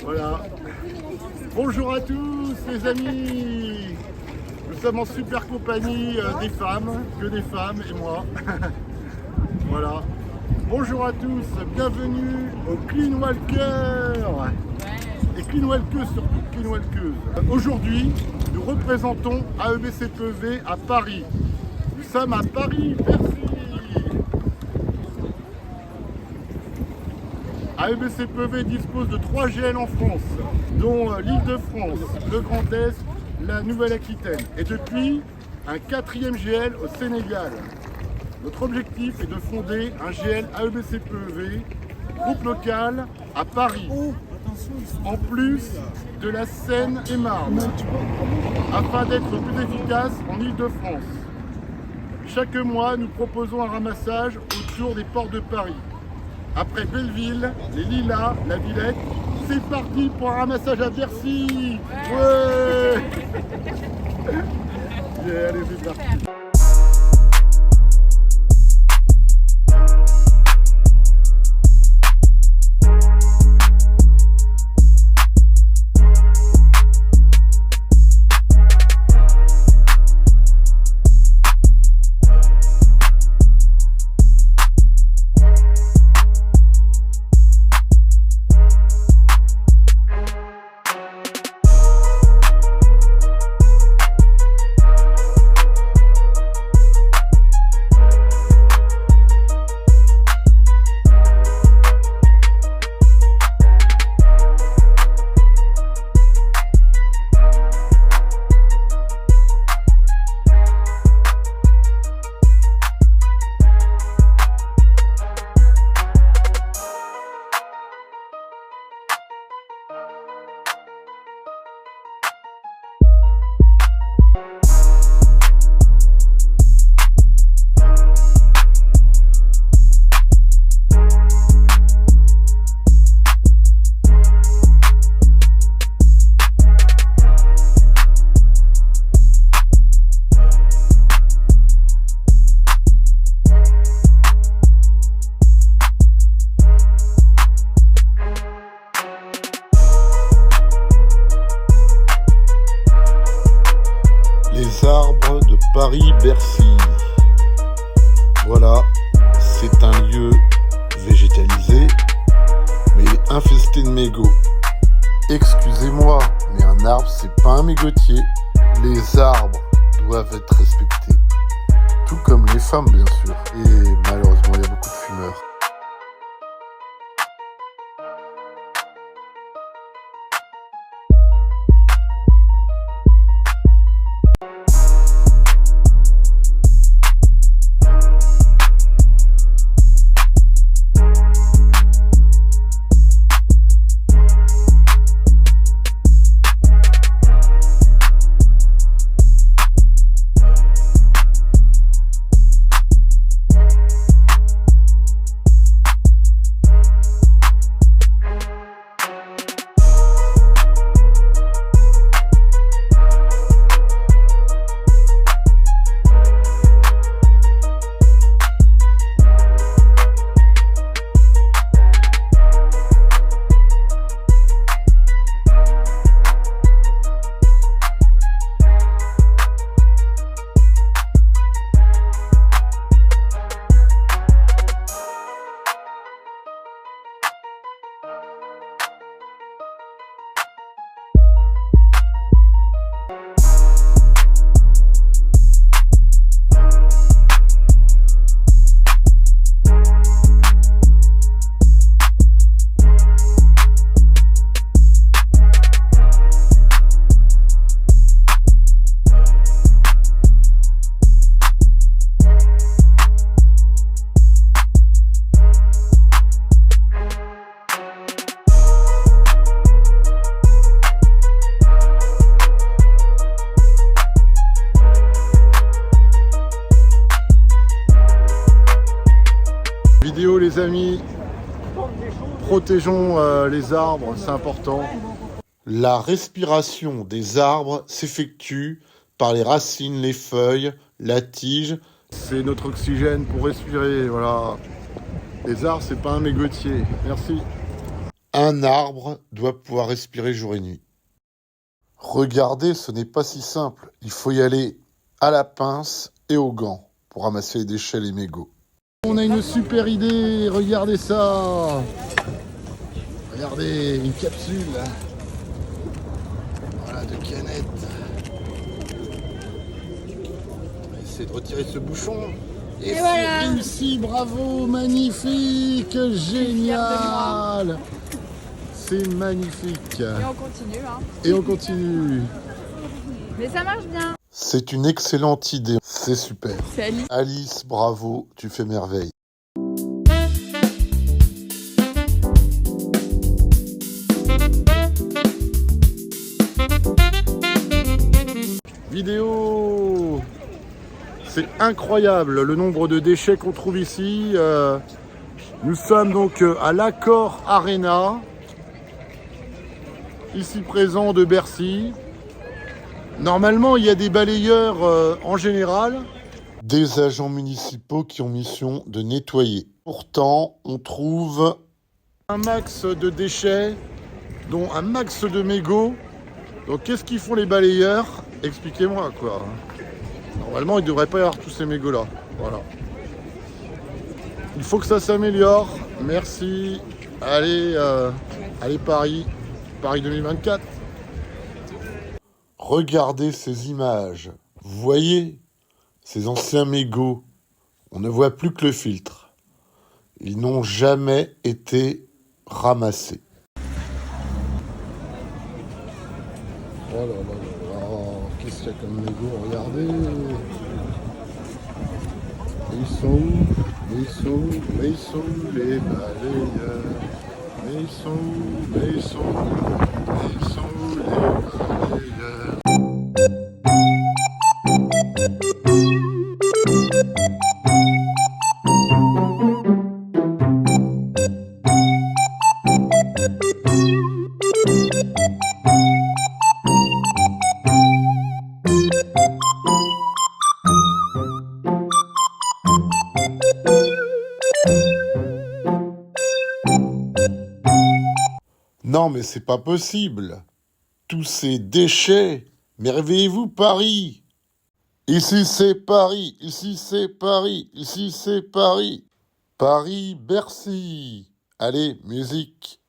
Voilà. Bonjour à tous les amis. Nous sommes en super compagnie des femmes, que des femmes et moi. Voilà. Bonjour à tous, bienvenue au Clean Walker. Et Clean Walker surtout, Clean Walker. Aujourd'hui, nous représentons AEBCPEV à Paris. Nous sommes à Paris, merci. AEBCPEV dispose de 3 GL en France, dont l'Île-de-France, le Grand Est, la Nouvelle-Aquitaine. Et depuis, un 4e GL au Sénégal. Notre objectif est de fonder un GL AEBCPEV, groupe local, à Paris, en plus de la Seine-et-Marne, afin d'être plus efficace en Île-de-France. Chaque mois, nous proposons un ramassage autour des ports de Paris. Après Belleville, les Lilas, la Villette, c'est parti pour un ramassage à Bercy. Ouais. Yeah, allez, c'est parti. Les arbres de Paris-Bercy. Voilà, c'est un lieu végétalisé, mais infesté de mégots. Excusez-moi, mais un arbre, c'est pas un mégotier. Les arbres doivent être respectés. Tout comme les femmes, bien sûr. Et malheureusement, il y a beaucoup de fumeurs. Vidéo les amis, protégeons les arbres, c'est important. La respiration des arbres s'effectue par les racines, les feuilles, la tige. C'est notre oxygène pour respirer, voilà. Les arbres, c'est pas un mégotier. Merci. Un arbre doit pouvoir respirer jour et nuit. Regardez, ce n'est pas si simple. Il faut y aller à la pince et aux gants pour ramasser les déchets, les mégots. On a une super idée, regardez ça. Regardez, une capsule. Voilà, de canettes. On va essayer de retirer ce bouchon. Et c'est voilà. réussi, bravo, magnifique, génial. C'est magnifique. Et on continue, hein. Et on continue. Mais ça marche bien. C'est une excellente idée, c'est super. C'est Alice. Alice, bravo, tu fais merveille. Vidéo. C'est incroyable le nombre de déchets qu'on trouve ici. Nous sommes donc à l'Accor Arena, ici présent de Bercy. Normalement, il y a des balayeurs en général. Des agents municipaux qui ont mission de nettoyer. Pourtant, on trouve Un max de déchets, dont un max de mégots. Donc qu'est-ce qu'ils font les balayeurs? Expliquez-moi quoi. Normalement, il ne devrait pas y avoir tous ces mégots-là. Voilà. Il faut que ça s'améliore. Merci. Allez, allez Paris. Paris 2024. Regardez ces images. Vous voyez ces anciens mégots. On ne voit plus que le filtre. Ils n'ont jamais été ramassés. Oh là là là là. Qu'est-ce qu'il y a comme mégots? Regardez. Ils sont où? Ils sont où? Mais ils sont où les balayeurs? Mais ils sont où? Mais ils sont où? Mais ils sont où les balayeurs? Non, mais c'est pas possible. Tous ces déchets. Mais réveillez-vous, Paris. Ici, c'est Paris. Ici, c'est Paris. Ici, c'est Paris. Paris, Bercy. Allez, musique.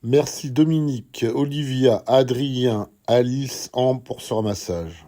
Merci Dominique, Olivia, Adrien, Alice, Ambre pour ce ramassage.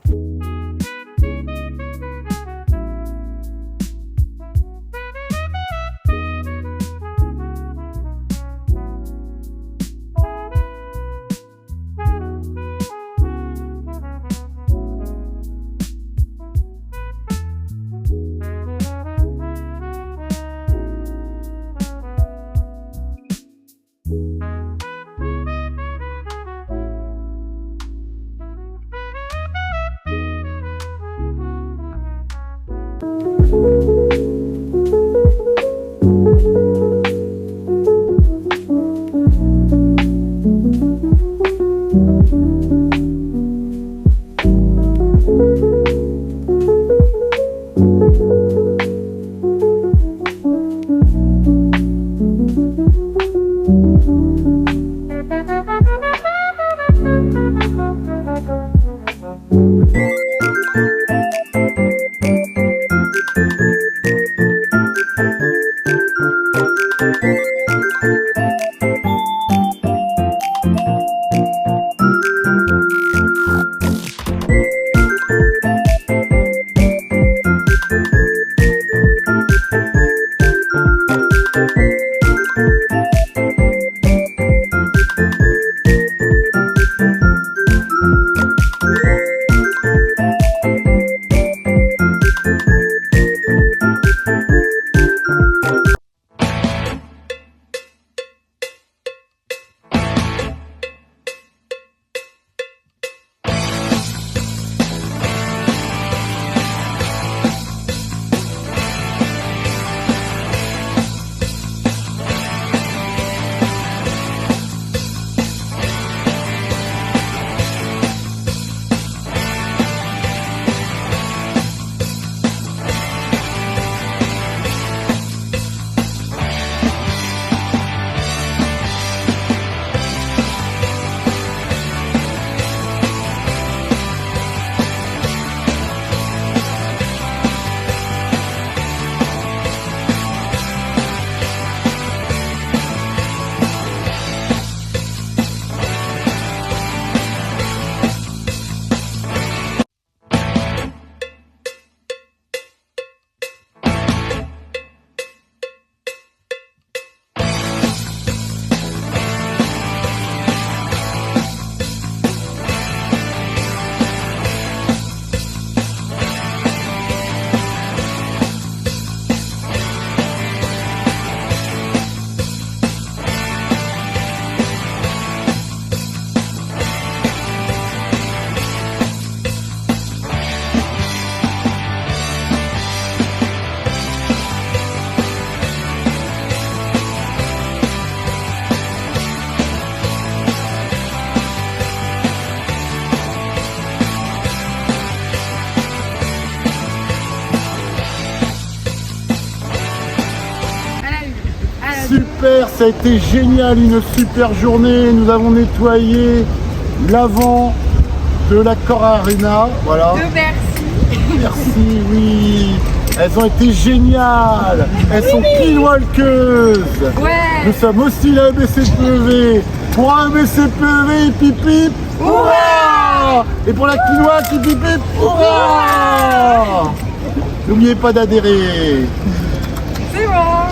super, ça a été génial, une super journée. Nous avons nettoyé l'avant de la Cor Arena. Voilà. De Bercy. Merci, oui. Elles ont été géniales. Elles sont pinwalkeuses. Ouais. Nous sommes aussi la BCPEV. Pour un BCPEV, pip pip, hurrah! Et pour la quinoa qui pip pip, hurrah! N'oubliez pas d'adhérer. C'est bon.